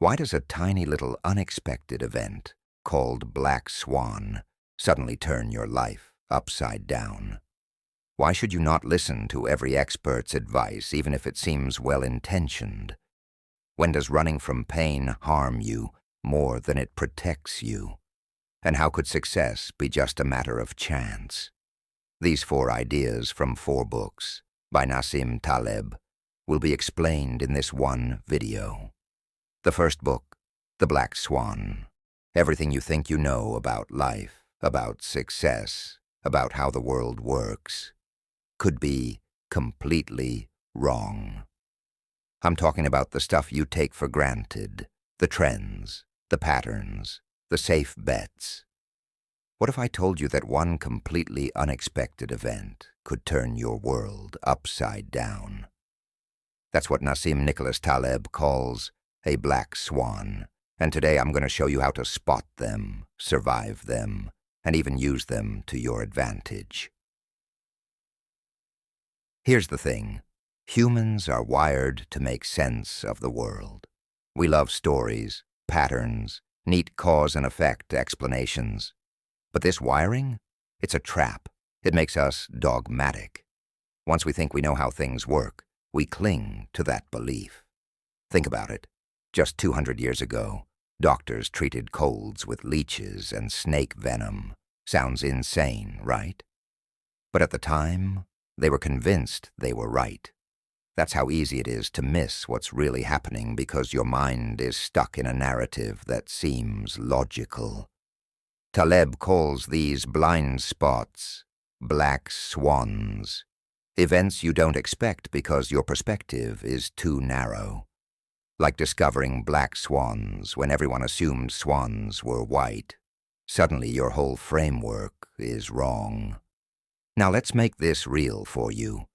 Why does a tiny little unexpected event called Black Swan suddenly turn your life upside down? Why should you not listen to every expert's advice, even if it seems well-intentioned? When does running from pain harm you more than it protects you? And how could success be just a matter of chance? These 4 ideas from 4 books by Nassim Taleb will be explained in this one video. The first book, The Black Swan. Everything you think you know about life, about success, about how the world works, could be completely wrong. I'm talking about the stuff you take for granted, the trends, the patterns, the safe bets. What if I told you that one completely unexpected event could turn your world upside down? That's what Nassim Nicholas Taleb calls a black swan, and today I'm going to show you how to spot them, survive them, and even use them to your advantage. Here's the thing. Humans are wired to make sense of the world. We love stories, patterns, neat cause and effect explanations. But this wiring, it's a trap. It makes us dogmatic. Once we think we know how things work, we cling to that belief. Think about it. Just 200 years ago, doctors treated colds with leeches and snake venom. Sounds insane, right? But at the time, they were convinced they were right. That's how easy it is to miss what's really happening because your mind is stuck in a narrative that seems logical. Taleb calls these blind spots black swans, events you don't expect because your perspective is too narrow. Like discovering black swans when everyone assumed swans were white. Suddenly your whole framework is wrong. Now let's make this real for you.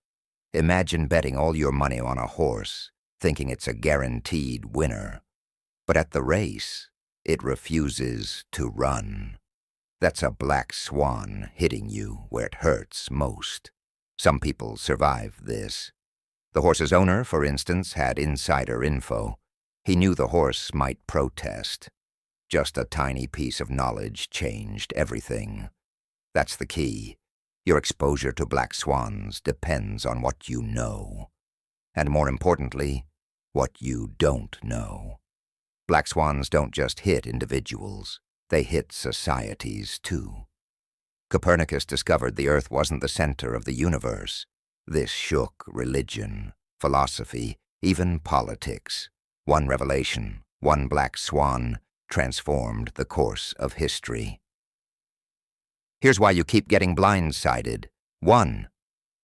Imagine betting all your money on a horse, thinking it's a guaranteed winner. But at the race, it refuses to run. That's a black swan hitting you where it hurts most. Some people survive this. The horse's owner, for instance, had insider info. He knew the horse might protest. Just a tiny piece of knowledge changed everything. That's the key. Your exposure to black swans depends on what you know. And more importantly, what you don't know. Black swans don't just hit individuals. They hit societies too. Copernicus discovered the Earth wasn't the center of the universe. This shook religion, philosophy, even politics. One revelation, one black swan, transformed the course of history. Here's why you keep getting blindsided. 1.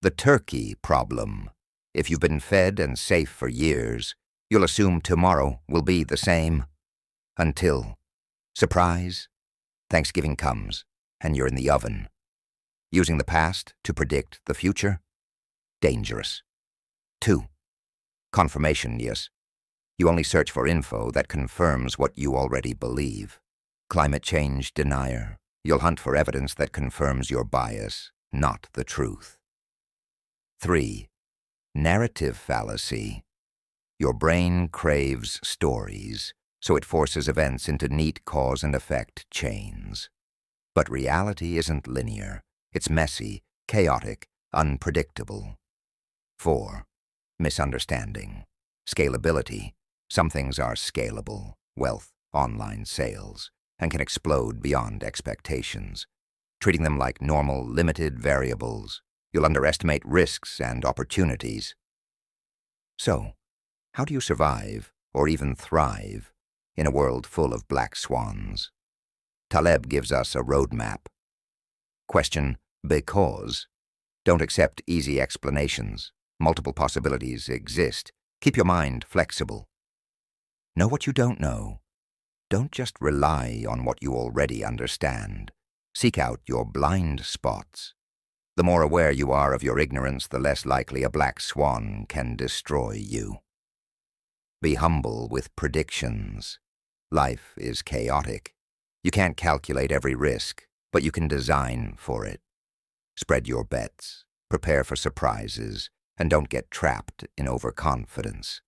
The turkey problem. If you've been fed and safe for years, you'll assume tomorrow will be the same. Until, surprise, Thanksgiving comes, and you're in the oven. Using the past to predict the future? Dangerous. 2. Confirmation bias. You only search for info that confirms what you already believe. Climate change denier. You'll hunt for evidence that confirms your bias, not the truth. 3. Narrative fallacy. Your brain craves stories, so it forces events into neat cause and effect chains. But reality isn't linear. It's messy, chaotic, unpredictable. 4. Misunderstanding. Scalability. Some things are scalable, wealth, online sales, and can explode beyond expectations. Treating them like normal, limited variables, you'll underestimate risks and opportunities. So, how do you survive, or even thrive, in a world full of black swans? Taleb gives us a roadmap. Question, because. Don't accept easy explanations. Multiple possibilities exist. Keep your mind flexible. Know what you don't know. Don't just rely on what you already understand. Seek out your blind spots. The more aware you are of your ignorance, the less likely a black swan can destroy you. Be humble with predictions. Life is chaotic. You can't calculate every risk, but you can design for it. Spread your bets, prepare for surprises, and don't get trapped in overconfidence.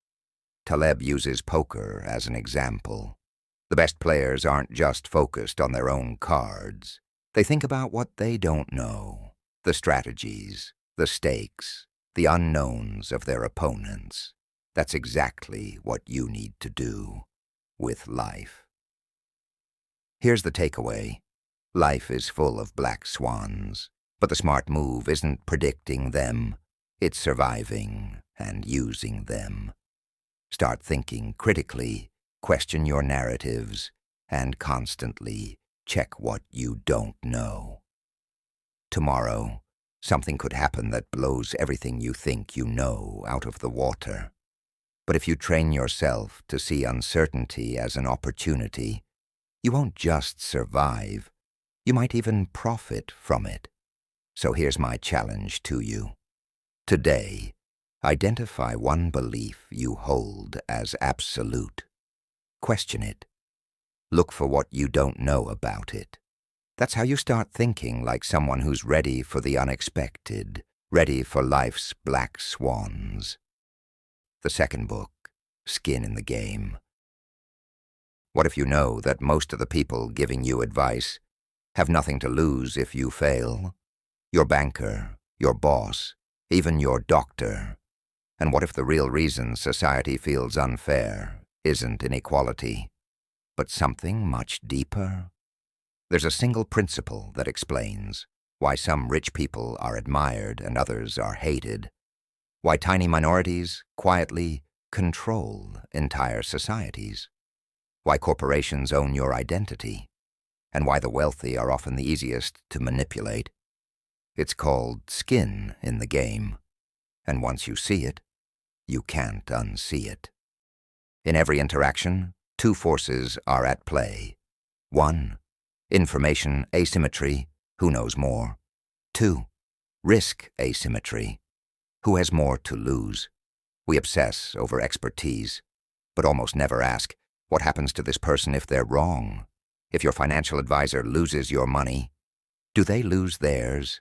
Taleb uses poker as an example. The best players aren't just focused on their own cards. They think about what they don't know, the strategies, the stakes, the unknowns of their opponents. That's exactly what you need to do with life. Here's the takeaway. Life is full of black swans, but the smart move isn't predicting them. It's surviving and using them. Start thinking critically, question your narratives, and constantly check what you don't know. Tomorrow, something could happen that blows everything you think you know out of the water. But if you train yourself to see uncertainty as an opportunity, you won't just survive, you might even profit from it. So here's my challenge to you. Today, identify one belief you hold as absolute. Question it. Look for what you don't know about it. That's how you start thinking like someone who's ready for the unexpected, ready for life's black swans. The second book, Skin in the Game. What if you know that most of the people giving you advice have nothing to lose if you fail? Your banker, your boss, even your doctor. And what if the real reason society feels unfair isn't inequality, but something much deeper? There's a single principle that explains why some rich people are admired and others are hated, why tiny minorities quietly control entire societies, why corporations own your identity, and why the wealthy are often the easiest to manipulate. It's called skin in the game, and once you see it, you can't unsee it. In every interaction, two forces are at play. 1. Information asymmetry, who knows more? 2. Risk asymmetry, who has more to lose? We obsess over expertise, but almost never ask, what happens to this person if they're wrong? If your financial advisor loses your money, do they lose theirs?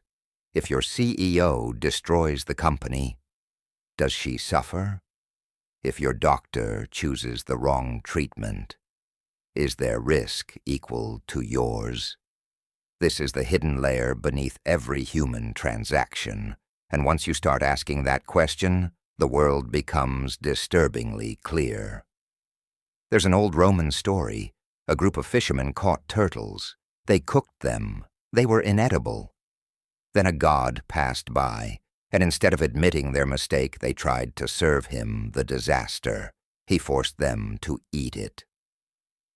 If your CEO destroys the company, does she suffer? If your doctor chooses the wrong treatment, is their risk equal to yours? This is the hidden layer beneath every human transaction, and once you start asking that question, the world becomes disturbingly clear. There's an old Roman story. A group of fishermen caught turtles. They cooked them. They were inedible. Then a god passed by, and instead of admitting their mistake, they tried to serve him the disaster. He forced them to eat it.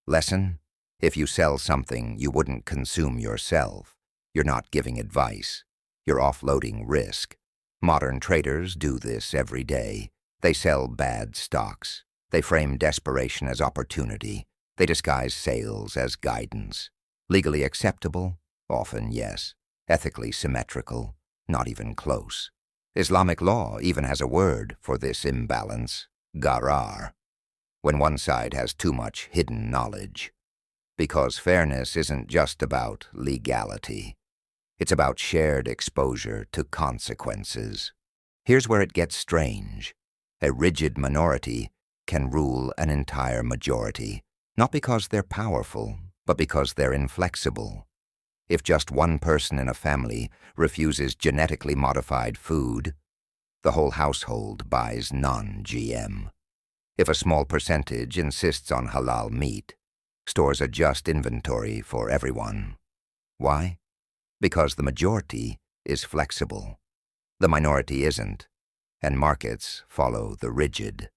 Lesson: if you sell something you wouldn't consume yourself, you're not giving advice. You're offloading risk. Modern traders do this every day. They sell bad stocks. They frame desperation as opportunity. They disguise sales as guidance. Legally acceptable? Often yes. Ethically symmetrical? Not even close. Islamic law even has a word for this imbalance: gharar. When one side has too much hidden knowledge. Because fairness isn't just about legality. It's about shared exposure to consequences. Here's where it gets strange. A rigid minority can rule an entire majority, not because they're powerful, but because they're inflexible. If just one person in a family refuses genetically modified food, the whole household buys non-GM. If a small percentage insists on halal meat, stores adjust inventory for everyone. Why? Because the majority is flexible. The minority isn't, and markets follow the rigid.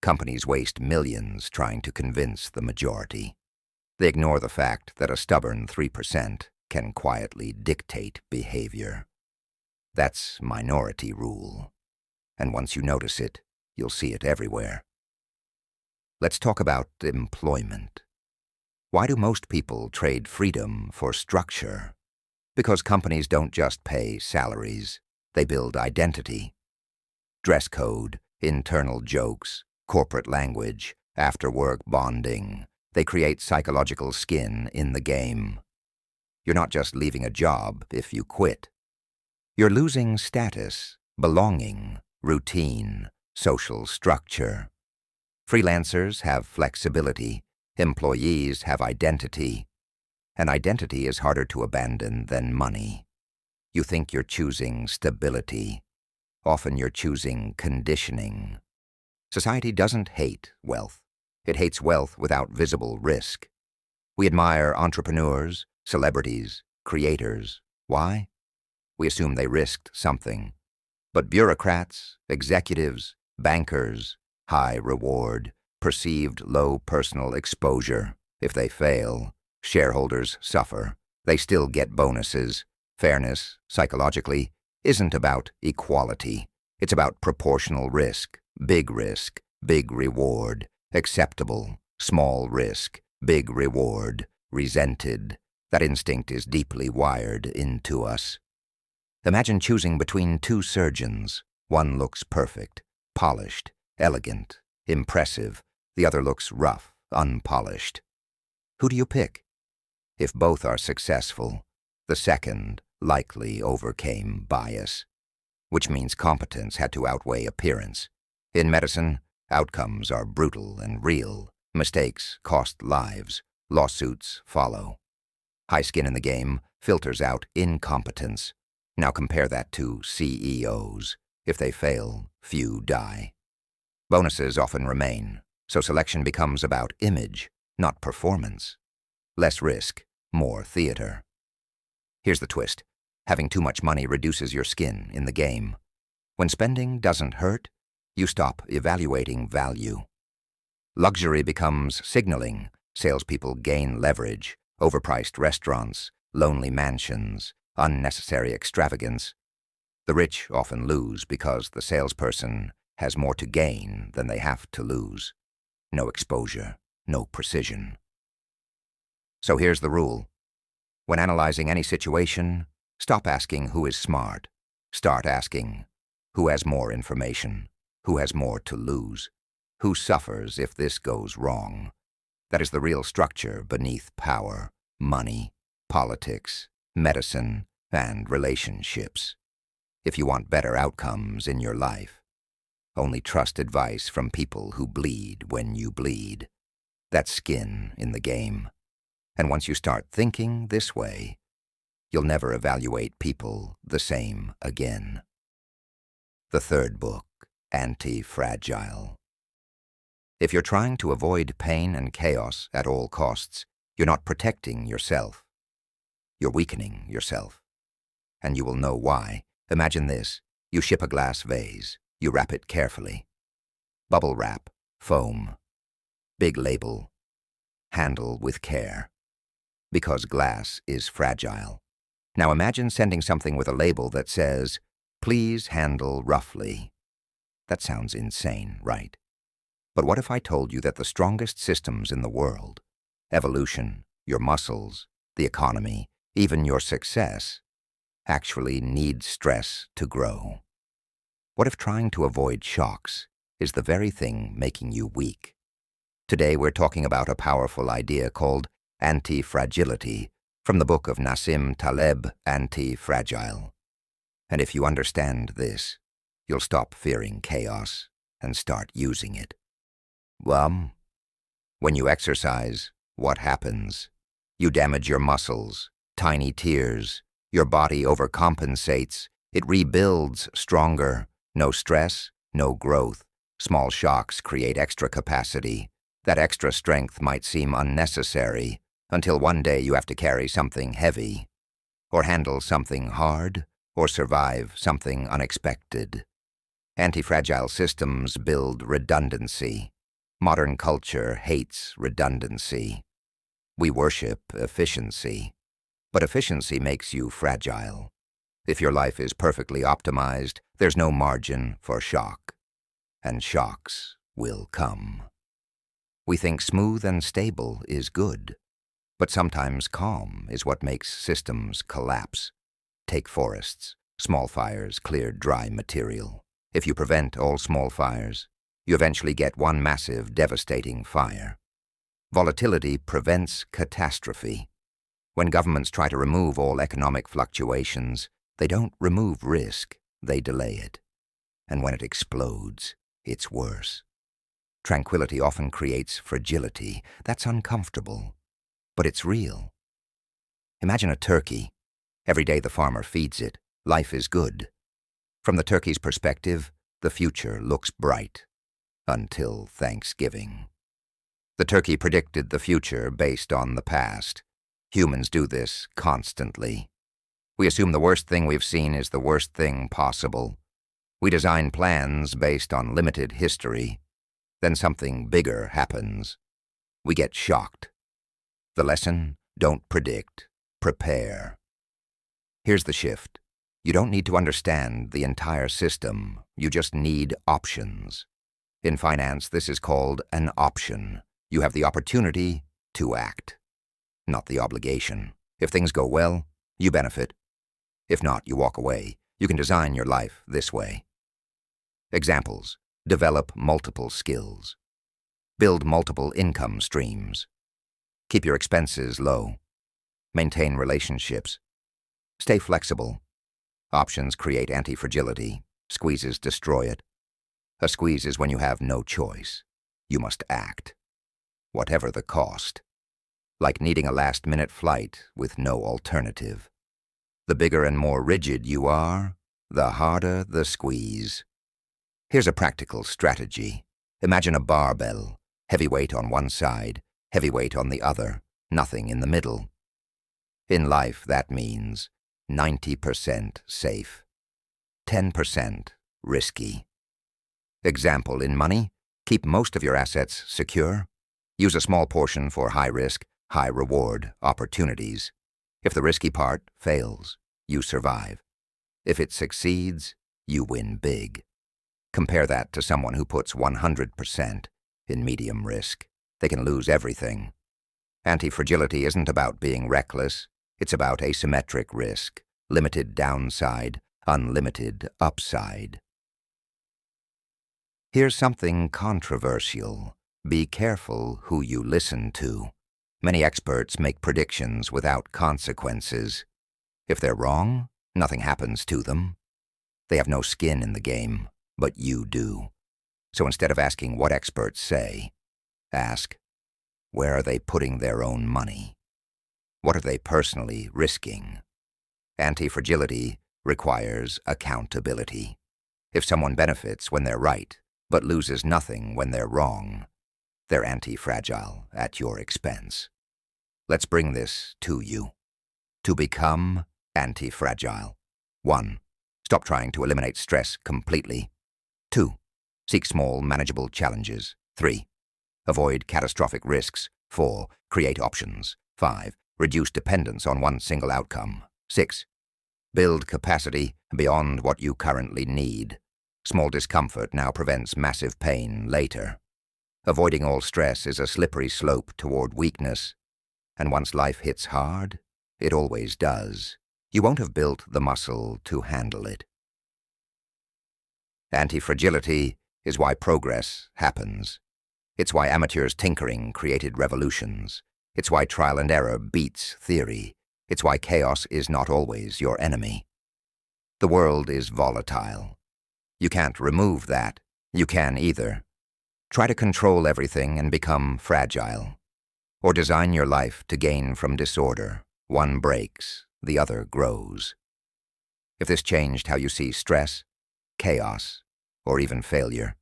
Companies waste millions trying to convince the majority. They ignore the fact that a stubborn 3% can quietly dictate behavior. That's minority rule. And once you notice it, you'll see it everywhere. Let's talk about employment. Why do most people trade freedom for structure? Because companies don't just pay salaries, they build identity. Dress code, internal jokes, corporate language, after-work bonding. They create psychological skin in the game. You're not just leaving a job if you quit. You're losing status, belonging, routine, social structure. Freelancers have flexibility, employees have identity, and identity is harder to abandon than money. You think you're choosing stability. Often you're choosing conditioning. Society doesn't hate wealth. It hates wealth without visible risk. We admire entrepreneurs, celebrities, creators. Why? We assume they risked something. But bureaucrats, executives, bankers, high reward, perceived low personal exposure. If they fail, shareholders suffer. They still get bonuses. Fairness, psychologically, isn't about equality. It's about proportional risk, big reward, acceptable, small risk, big reward, resented. That instinct is deeply wired into us. Imagine choosing between two surgeons. One looks perfect, polished, elegant, impressive. The other looks rough, unpolished. Who do you pick? If both are successful, the second likely overcame bias, which means competence had to outweigh appearance. In medicine, outcomes are brutal and real. Mistakes cost lives. Lawsuits follow. High skin in the game filters out incompetence. Now compare that to CEOs. If they fail, few die. Bonuses often remain, so selection becomes about image, not performance. Less risk, more theater. Here's the twist. Having too much money reduces your skin in the game. When spending doesn't hurt, you stop evaluating value. Luxury becomes signaling. Salespeople gain leverage. Overpriced restaurants, lonely mansions, unnecessary extravagance. The rich often lose because the salesperson has more to gain than they have to lose. No exposure, no precision. So here's the rule. When analyzing any situation, stop asking who is smart. Start asking who has more information, who has more to lose, who suffers if this goes wrong. That is the real structure beneath power, money, politics, medicine, and relationships. If you want better outcomes in your life, only trust advice from people who bleed when you bleed. That's skin in the game. And once you start thinking this way, you'll never evaluate people the same again. The third book, Anti-Fragile. If you're trying to avoid pain and chaos at all costs, you're not protecting yourself. You're weakening yourself. And you will know why. Imagine this. You ship a glass vase. You wrap it carefully. Bubble wrap, foam. Big label. Handle with care. Because glass is fragile. Now imagine sending something with a label that says, "Please handle roughly." That sounds insane, right? But what if I told you that the strongest systems in the world, evolution, your muscles, the economy, even your success, actually need stress to grow? What if trying to avoid shocks is the very thing making you weak? Today we're talking about a powerful idea called anti-fragility from the book of Nassim Taleb, Anti-Fragile. And if you understand this, you'll stop fearing chaos and start using it. When you exercise, what happens? You damage your muscles, tiny tears. Your body overcompensates. It rebuilds stronger. No stress, no growth. Small shocks create extra capacity. That extra strength might seem unnecessary until one day you have to carry something heavy, or handle something hard, or survive something unexpected. Anti-fragile systems build redundancy. Modern culture hates redundancy. We worship efficiency. But efficiency makes you fragile. If your life is perfectly optimized, there's no margin for shock. And shocks will come. We think smooth and stable is good. But sometimes calm is what makes systems collapse. Take forests. Small fires clear dry material. If you prevent all small fires, you eventually get one massive, devastating fire. Volatility prevents catastrophe. When governments try to remove all economic fluctuations, they don't remove risk, they delay it. And when it explodes, it's worse. Tranquility often creates fragility. That's uncomfortable, but it's real. Imagine a turkey. Every day the farmer feeds it. Life is good. From the turkey's perspective, the future looks bright. Until Thanksgiving. The turkey predicted the future based on the past. Humans do this constantly. We assume the worst thing we've seen is the worst thing possible. We design plans based on limited history. Then something bigger happens. We get shocked. The lesson: don't predict, prepare. Here's the shift. You don't need to understand the entire system. You just need options. In finance, this is called an option. You have the opportunity to act, not the obligation. If things go well, you benefit. If not, you walk away. You can design your life this way. Examples: develop multiple skills. Build multiple income streams. Keep your expenses low. Maintain relationships. Stay flexible. Options create anti-fragility. Squeezes destroy it. A squeeze is when you have no choice. You must act, whatever the cost. Like needing a last-minute flight with no alternative. The bigger and more rigid you are, the harder the squeeze. Here's a practical strategy. Imagine a barbell, heavy weight on one side, heavy weight on the other, nothing in the middle. In life, that means 90% safe, 10% risky. Example: in money, keep most of your assets secure. Use a small portion for high-risk, high-reward opportunities. If the risky part fails, you survive. If it succeeds, you win big. Compare that to someone who puts 100% in medium risk. They can lose everything. Anti-fragility isn't about being reckless. It's about asymmetric risk, limited downside, unlimited upside. Here's something controversial. Be careful who you listen to. Many experts make predictions without consequences. If they're wrong, nothing happens to them. They have no skin in the game, but you do. So instead of asking what experts say, ask, where are they putting their own money? What are they personally risking? Anti-fragility requires accountability. If someone benefits when they're right, but loses nothing when they're wrong, they're anti-fragile at your expense. Let's bring this to you. To become anti-fragile. 1. Stop trying to eliminate stress completely. 2. Seek small, manageable challenges. 3. Avoid catastrophic risks. 4. Create options. 5. Reduce dependence on one single outcome. 6. Build capacity beyond what you currently need. Small discomfort now prevents massive pain later. Avoiding all stress is a slippery slope toward weakness. And once life hits hard, it always does, you won't have built the muscle to handle it. Anti-fragility is why progress happens. It's why amateurs tinkering created revolutions. It's why trial and error beats theory. It's why chaos is not always your enemy. The world is volatile. You can't remove that. You can either try to control everything and become fragile, or design your life to gain from disorder. One breaks, the other grows. If this changed how you see stress, chaos, or even failure,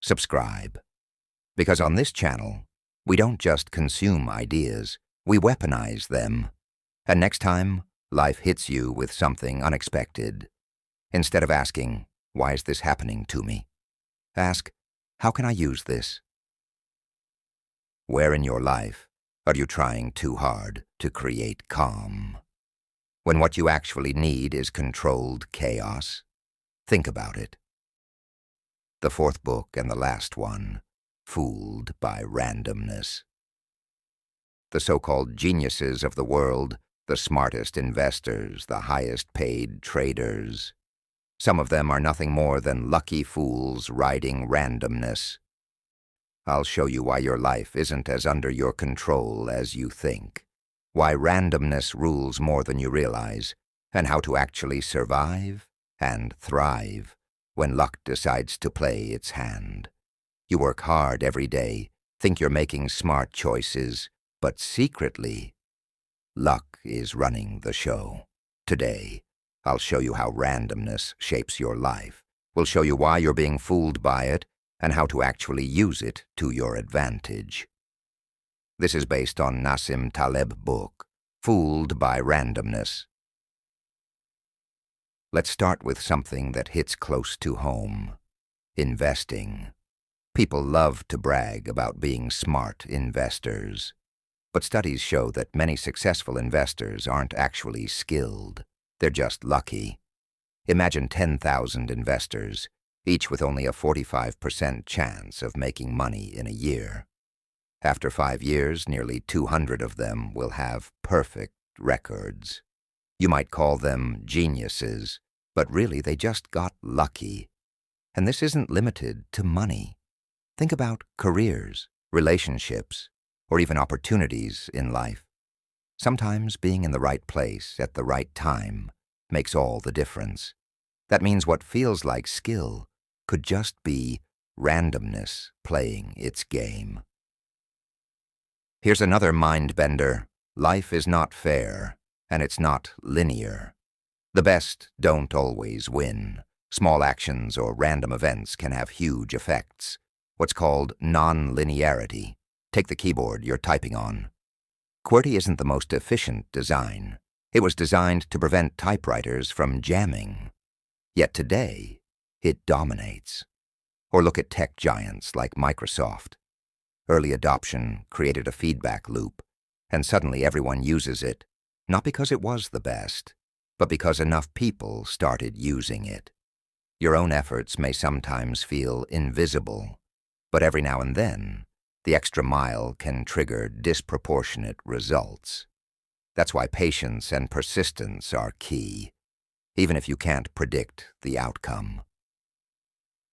subscribe. Because on this channel, we don't just consume ideas, we weaponize them. And next time life hits you with something unexpected, instead of asking, why is this happening to me? Ask, how can I use this? Where in your life are you trying too hard to create calm? When what you actually need is controlled chaos? Think about it. The fourth book and the last one, Fooled by Randomness. The so-called geniuses of the world, the smartest investors, the highest-paid traders, some of them are nothing more than lucky fools riding randomness. I'll show you why your life isn't as under your control as you think, why randomness rules more than you realize, and how to actually survive and thrive when luck decides to play its hand. You work hard every day, think you're making smart choices, but secretly, luck is running the show. Today, I'll show you how randomness shapes your life. We'll show you why you're being fooled by it and how to actually use it to your advantage. This is based on Nassim Taleb's book, Fooled by Randomness. Let's start with something that hits close to home: investing. People love to brag about being smart investors. But studies show that many successful investors aren't actually skilled. They're just lucky. Imagine 10,000 investors, each with only a 45% chance of making money in a year. After 5 years, nearly 200 of them will have perfect records. You might call them geniuses, but really they just got lucky. And this isn't limited to money. Think about careers, relationships, or even opportunities in life. Sometimes being in the right place at the right time makes all the difference. That means what feels like skill could just be randomness playing its game. Here's another mind-bender. Life is not fair, and it's not linear. The best don't always win. Small actions or random events can have huge effects. What's called non-linearity. Take the keyboard you're typing on. QWERTY isn't the most efficient design. It was designed to prevent typewriters from jamming. Yet today, it dominates. Or look at tech giants like Microsoft. Early adoption created a feedback loop, and suddenly everyone uses it, not because it was the best, but because enough people started using it. Your own efforts may sometimes feel invisible, but every now and then, the extra mile can trigger disproportionate results. That's why patience and persistence are key, even if you can't predict the outcome.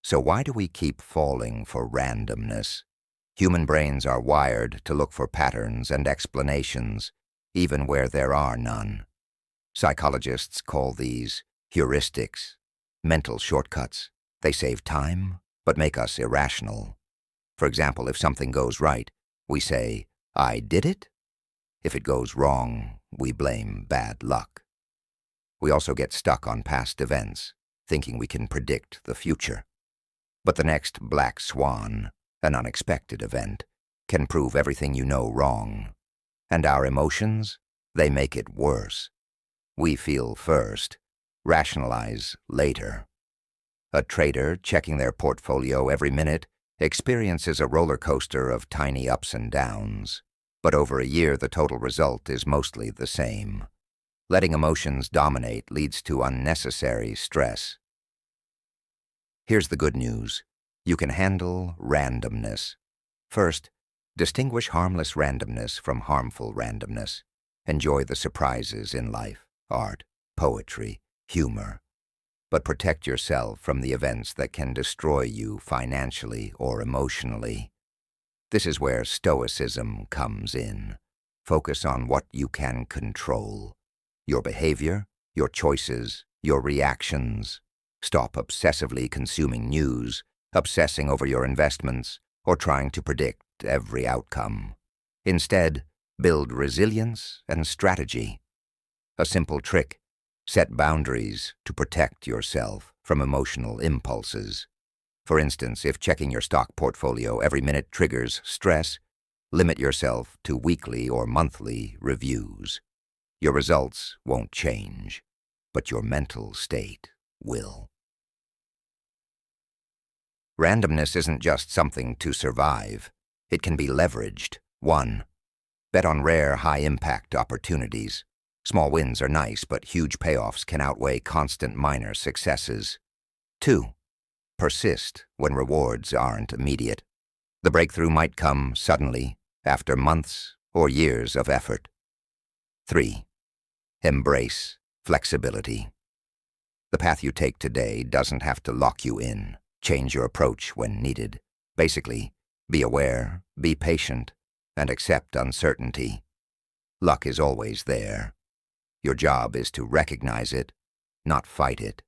So why do we keep falling for randomness? Human brains are wired to look for patterns and explanations, even where there are none. Psychologists call these heuristics, mental shortcuts. They save time, but make us irrational. For example, if something goes right, we say, "I did it." If it goes wrong, we blame bad luck. We also get stuck on past events, thinking we can predict the future. But the next black swan, an unexpected event, can prove everything you know wrong. And our emotions, they make it worse. We feel first, rationalize later. A trader checking their portfolio every minute experiences a roller coaster of tiny ups and downs, but over a year the total result is mostly the same. Letting emotions dominate leads to unnecessary stress. Here's the good news. You can handle randomness. First, distinguish harmless randomness from harmful randomness. Enjoy the surprises in life, art, poetry, humor. But protect yourself from the events that can destroy you financially or emotionally. This is where stoicism comes in. Focus on what you can control. Your behavior, your choices, your reactions. Stop obsessively consuming news, obsessing over your investments, or trying to predict every outcome. Instead, build resilience and strategy. A simple trick: set boundaries to protect yourself from emotional impulses. For instance, if checking your stock portfolio every minute triggers stress, limit yourself to weekly or monthly reviews. Your results won't change, but your mental state will. Randomness isn't just something to survive. It can be leveraged. 1. Bet on rare, high-impact opportunities. Small wins are nice, but huge payoffs can outweigh constant minor successes. 2. Persist when rewards aren't immediate. The breakthrough might come suddenly, after months or years of effort. 3. Embrace flexibility. The path you take today doesn't have to lock you in. Change your approach when needed. Basically, be aware, be patient, and accept uncertainty. Luck is always there. Your job is to recognize it, not fight it.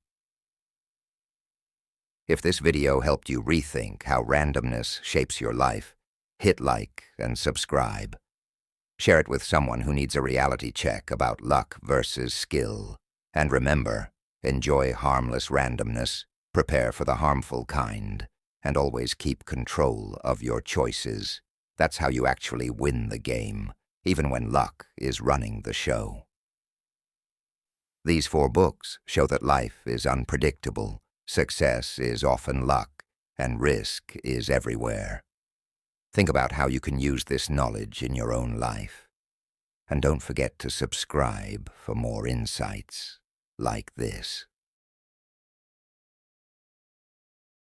If this video helped you rethink how randomness shapes your life, hit like and subscribe. Share it with someone who needs a reality check about luck versus skill. And remember, enjoy harmless randomness, prepare for the harmful kind, and always keep control of your choices. That's how you actually win the game, even when luck is running the show. These 4 books show that life is unpredictable, success is often luck, and risk is everywhere. Think about how you can use this knowledge in your own life. And don't forget to subscribe for more insights like this.